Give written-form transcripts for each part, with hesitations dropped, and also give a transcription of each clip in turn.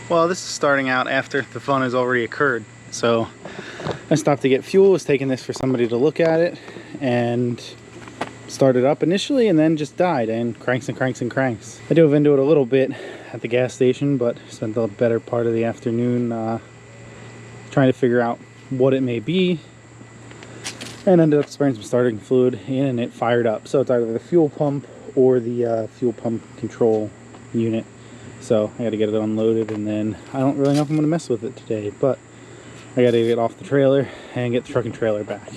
Well, this is starting out after the fun has already occurred. So I stopped to get fuel, was taking this for somebody to look at it, and started up initially and then just died and cranks and cranks and cranks. I dove into it a little bit at the gas station, but spent the better part of the afternoon trying to figure out what it may be, and ended up spraying some starting fluid in and it fired up. So it's either the fuel pump or the fuel pump control unit. So I got to get it unloaded, and then I don't really know if I'm going to mess with it today, but I got to get off the trailer and get the truck and trailer back.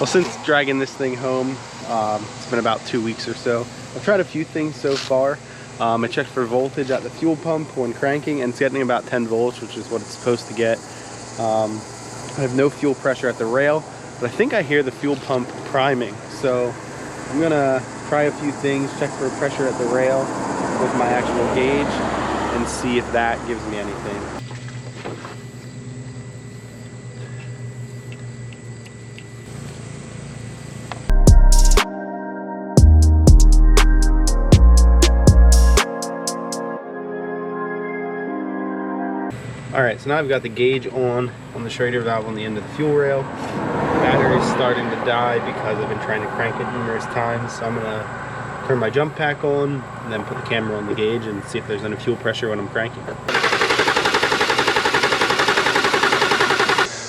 Well, since dragging this thing home, it's been about 2 weeks or so. I've tried a few things so far. I checked for voltage at the fuel pump when cranking, and it's getting about 10 volts, which is what it's supposed to get. I have no fuel pressure at the rail, but I think I hear the fuel pump priming. So I'm gonna try a few things, check for pressure at the rail with my actual gauge, and see if that gives me anything. Alright, so now I've got the gauge on the Schrader valve on the end of the fuel rail. Battery's starting to die because I've been trying to crank it numerous times. So I'm going to turn my jump pack on and then put the camera on the gauge and see if there's any fuel pressure when I'm cranking.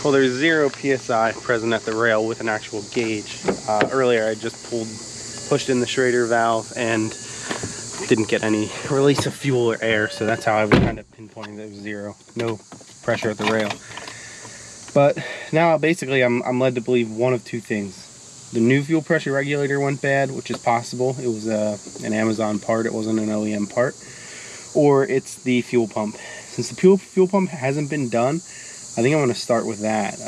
Well, there's 0 PSI present at the rail with an actual gauge. Earlier I just pushed in the Schrader valve and didn't get any release of fuel or air, so that's how I was kind of pinpointing that it was 0, no pressure at the rail. But now basically I'm led to believe one of two things. The new fuel pressure regulator went bad, which is possible. It was an Amazon part, it wasn't an OEM part. Or it's the fuel pump. Since the fuel pump hasn't been done, I think I'm going to start with that.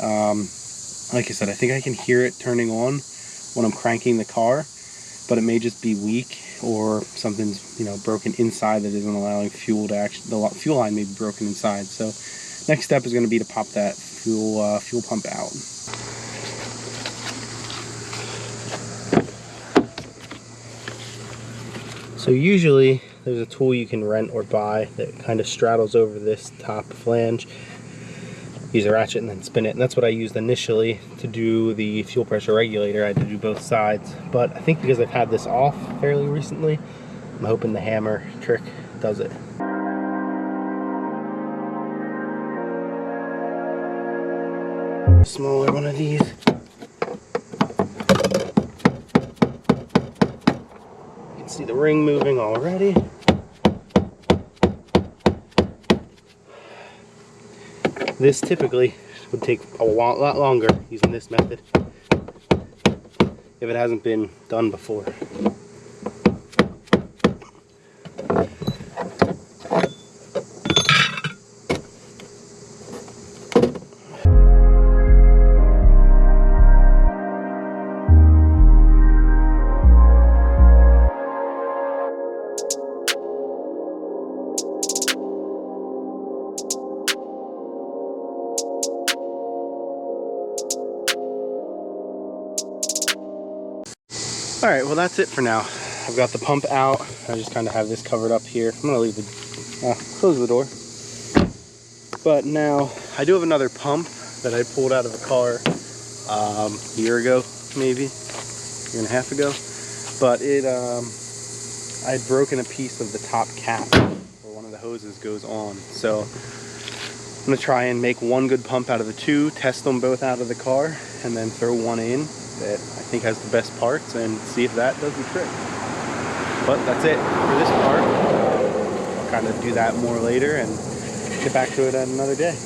Like I said, I think I can hear it turning on when I'm cranking the car, but it may just be weak, or something's broken inside that isn't allowing fuel to the fuel line may be broken inside. So next step is going to be to pop that fuel pump out. So usually there's a tool you can rent or buy that kind of straddles over this top flange. Use a ratchet and then spin it, and that's what I used initially to do the fuel pressure regulator. I had to do both sides, but I think because I've had this off fairly recently, I'm hoping the hammer trick does it. Smaller one of these. You can see the ring moving already. This typically would take a lot longer using this method if it hasn't been done before. Alright, well that's it for now. I've got the pump out. I just kind of have this covered up here. I'm going to leave close the door. But now, I do have another pump that I pulled out of a car a year ago, maybe, a year and a half ago. But I had broken a piece of the top cap where one of the hoses goes on. So I'm going to try and make one good pump out of the two, test them both out of the car, and then throw one in that I think has the best parts and see if that does the trick. But that's it for this part. I'll kind of do that more later and get back to it at another day.